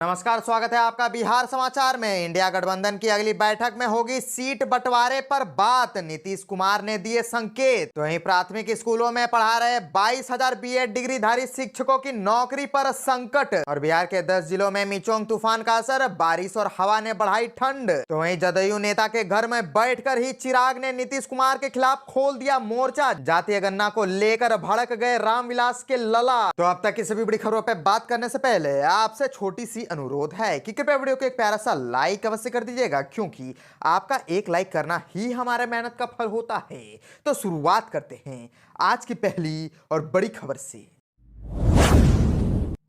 नमस्कार, स्वागत है आपका बिहार समाचार में। इंडिया गठबंधन की अगली बैठक में होगी सीट बंटवारे पर बात, नीतीश कुमार ने दिए संकेत। तो वहीं प्राथमिक स्कूलों में पढ़ा रहे 22,000 बीएड डिग्रीधारी शिक्षकों की नौकरी पर संकट। और बिहार के 10 जिलों में मिचोंग तूफान का असर, बारिश और हवा ने बढ़ाई ठंड। तो वहीं जदयू नेता के घर में बैठकर ही चिराग ने नीतीश कुमार के खिलाफ खोल दिया मोर्चा। जातीय गणना को लेकर भड़क गए रामविलास के लला। तो अब तक की सभी बड़ी खबरों पर बात करने से पहले आपसे छोटी सी अनुरोध है कि कृपया वीडियो को एक प्यारा सा लाइक अवश्य कर दीजिएगा, क्योंकि आपका एक लाइक करना ही हमारे मेहनत का फल होता है। तो शुरुआत करते हैं आज की पहली और बड़ी खबर से।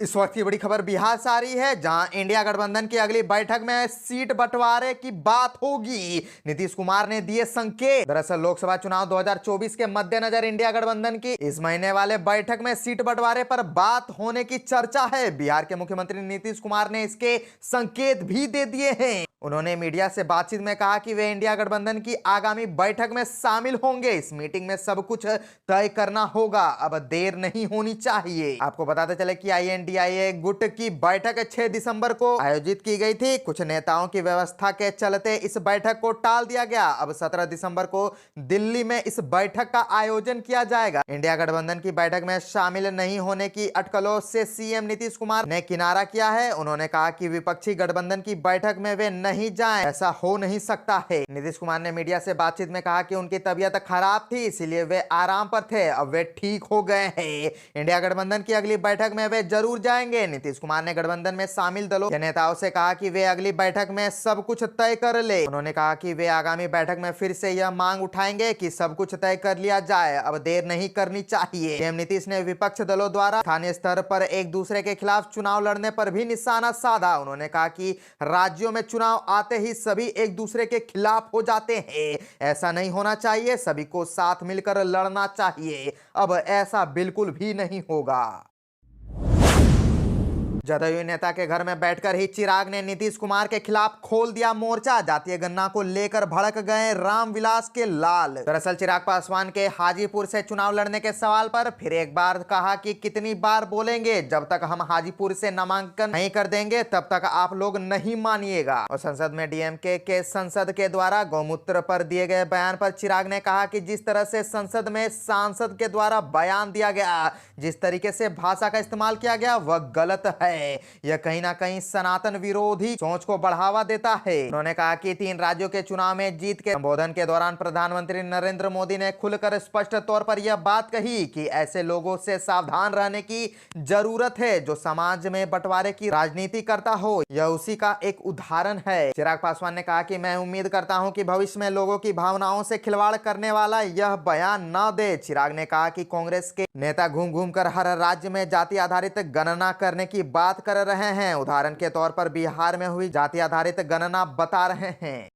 इस वक्त की बड़ी खबर बिहार से आ रही है, जहां इंडिया गठबंधन की अगली बैठक में सीट बंटवारे की बात होगी। नीतीश कुमार ने दिए संकेत। दरअसल लोकसभा चुनाव 2024 के मद्देनजर इंडिया गठबंधन की इस महीने वाले बैठक में सीट बंटवारे पर बात होने की चर्चा है। बिहार के मुख्यमंत्री नीतीश कुमार ने इसके संकेत भी दे दिए हैं। उन्होंने मीडिया से बातचीत में कहा कि वे इंडिया गठबंधन की आगामी बैठक में शामिल होंगे। इस मीटिंग में सब कुछ तय करना होगा, अब देर नहीं होनी चाहिए। आपको बताते चले कि INDIA गुट की बैठक 6 दिसंबर को आयोजित की गई थी। कुछ नेताओं की व्यवस्था के चलते इस बैठक को टाल दिया गया। अब 17 दिसंबर को दिल्ली में इस बैठक का आयोजन किया जाएगा। इंडिया गठबंधन की बैठक में शामिल नहीं होने की अटकलों से सीएम नीतीश कुमार ने किनारा किया है। उन्होंने कहा कि विपक्षी गठबंधन की बैठक में वे नहीं जाएं, ऐसा हो नहीं सकता है। नीतीश कुमार ने मीडिया से बातचीत में कहा कि उनकी तबीयत खराब थी, इसीलिए वे आराम पर थे, अब वे ठीक हो गए हैं। इंडिया गठबंधन की अगली बैठक में वे जरूर जाएंगे। नीतीश कुमार ने गठबंधन में शामिल दलों के नेताओं से कहा कि वे अगली बैठक में सब कुछ तय कर ले। उन्होंने कहा कि वे आगामी बैठक में फिर से यह मांग उठाएंगे कि सब कुछ तय कर लिया जाए, अब देर नहीं करनी चाहिए। सीएम नीतीश ने विपक्ष दलों द्वारा स्थानीय स्तर पर एक दूसरे के खिलाफ चुनाव लड़ने पर भी निशाना साधा। उन्होंने कहा कि राज्यों में चुनाव आते ही सभी एक दूसरे के खिलाफ हो जाते हैं, ऐसा नहीं होना चाहिए, सभी को साथ मिलकर लड़ना चाहिए। अब ऐसा बिल्कुल भी नहीं होगा। जदयू नेता के घर में बैठकर ही चिराग ने नीतीश कुमार के खिलाफ खोल दिया मोर्चा। जातीय गणना को लेकर भड़क गए रामविलास के लाल। दरअसल चिराग पासवान के हाजीपुर से चुनाव लड़ने के सवाल पर फिर एक बार कहा कि कितनी बार बोलेंगे, जब तक हम हाजीपुर से नामांकन नहीं कर देंगे तब तक आप लोग नहीं मानिएगा। और संसद में DMK के संसद के द्वारा गौमूत्र पर दिए गए बयान पर चिराग ने कहा कि जिस तरह से संसद में सांसद के द्वारा बयान दिया गया, जिस तरीके से भाषा का इस्तेमाल किया गया, वह गलत है। यह कहीं ना कहीं सनातन विरोधी सोच को बढ़ावा देता है। उन्होंने कहा कि 3 राज्यों के चुनाव में जीत के संबोधन के दौरान प्रधानमंत्री नरेंद्र मोदी ने खुलकर स्पष्ट तौर पर यह बात कही कि ऐसे लोगों से सावधान रहने की जरूरत है जो समाज में बंटवारे की राजनीति करता हो। यह उसी का एक उदाहरण है। चिराग पासवान ने कहा कि मैं उम्मीद करता हूं कि भविष्य में लोगों की भावनाओं से खिलवाड़ करने वाला यह बयान न दे। चिराग ने कहा कि कांग्रेस के नेता घूम घूम कर हर राज्य में जाति आधारित गणना करने की बात कर रहे हैं। उदाहरण के तौर पर बिहार में हुई जाति आधारित गणना बता रहे हैं।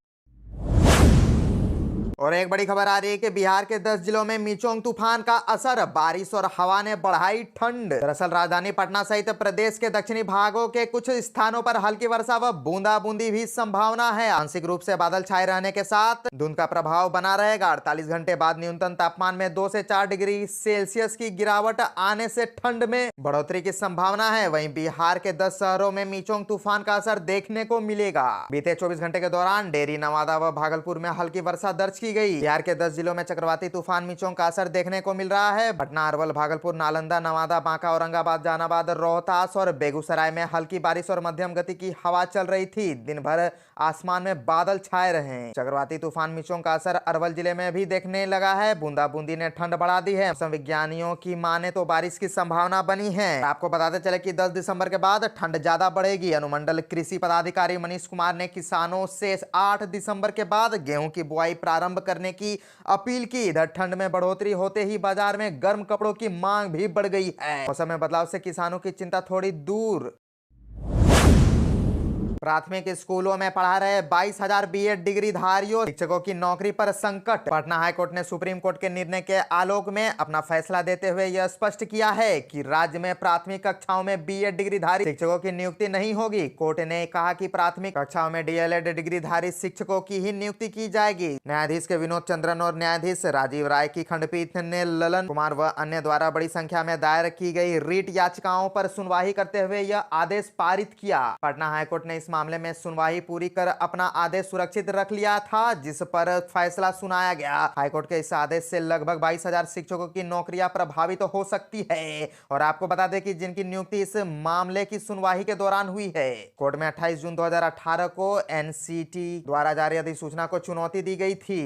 और एक बड़ी खबर आ रही है कि बिहार के 10 जिलों में मिचोंग तूफान का असर, बारिश और हवा ने बढ़ाई ठंड। दरअसल राजधानी पटना सहित प्रदेश के दक्षिणी भागों के कुछ स्थानों पर हल्की वर्षा व बूंदाबूंदी भी संभावना है। आंशिक रूप से बादल छाए रहने के साथ धुंध का प्रभाव बना रहेगा। 48 घंटे बाद न्यूनतम तापमान में 2 से 4 डिग्री सेल्सियस की गिरावट आने से ठंड में बढ़ोतरी की संभावना है। वहीं बिहार के 10 शहरों में मिचोंग तूफान का असर देखने को मिलेगा। बीते 24 घंटे के दौरान डेरी, नवादा व भागलपुर में हल्की वर्षा दर्ज की गई। बिहार के 10 जिलों में चक्रवाती तूफान मिचोंग का असर देखने को मिल रहा है। पटना, अरवल, भागलपुर, नालंदा, नवादा, बांका, औरंगाबाद, जहानाबाद, रोहतास और बेगूसराय में हल्की बारिश और मध्यम गति की हवा चल रही थी। दिन भर आसमान में बादल छाए रहे। चक्रवाती तूफान मिचोंग का असर अरवल जिले में भी देखने लगा है। बूंदाबूंदी ने ठंड बढ़ा दी है। मौसम विज्ञानियों की माने तो बारिश की संभावना बनी है। आपको बताते चले कि 10 दिसंबर के बाद ठंड ज्यादा बढ़ेगी। अनुमंडल कृषि पदाधिकारी मनीष कुमार ने किसानों से 8 दिसंबर के बाद गेहूं की बुआई प्रारंभ करने की अपील की। इधर ठंड में बढ़ोतरी होते ही बाजार में गर्म कपड़ों की मांग भी बढ़ गई है। मौसम में बदलाव से किसानों की चिंता थोड़ी दूर। प्राथमिक स्कूलों में पढ़ा रहे 22,000 बीएड डिग्री धारियों शिक्षकों की नौकरी पर संकट। पटना हाईकोर्ट ने सुप्रीम कोर्ट के निर्णय के आलोक में अपना फैसला देते हुए यह स्पष्ट किया है कि राज्य में प्राथमिक कक्षाओं में बीएड डिग्रीधारी शिक्षकों की नियुक्ति नहीं होगी। कोर्ट ने कहा कि प्राथमिक कक्षाओं में डीएलएड डिग्रीधारी शिक्षकों की ही नियुक्ति की जाएगी। न्यायाधीश के विनोद चंद्रन और न्यायाधीश राजीव राय की खंडपीठ ने ललन कुमार व अन्य द्वारा बड़ी संख्या में दायर की गई रीट याचिकाओं पर सुनवाई करते हुए यह आदेश पारित किया। पटना हाईकोर्ट ने इस मामले में सुनवाई पूरी कर अपना आदेश सुरक्षित रख लिया था, जिस पर फैसला सुनाया गया। हाईकोर्ट के इस आदेश से लगभग 22,000 शिक्षकों की नौकरियां प्रभावित हो सकती है। और आपको बता दें कि जिनकी नियुक्ति इस मामले की सुनवाई के दौरान हुई है। कोर्ट में 28 जून 2018 को एनसीटी द्वारा जारी अधिसूचना को चुनौती दी गई थी।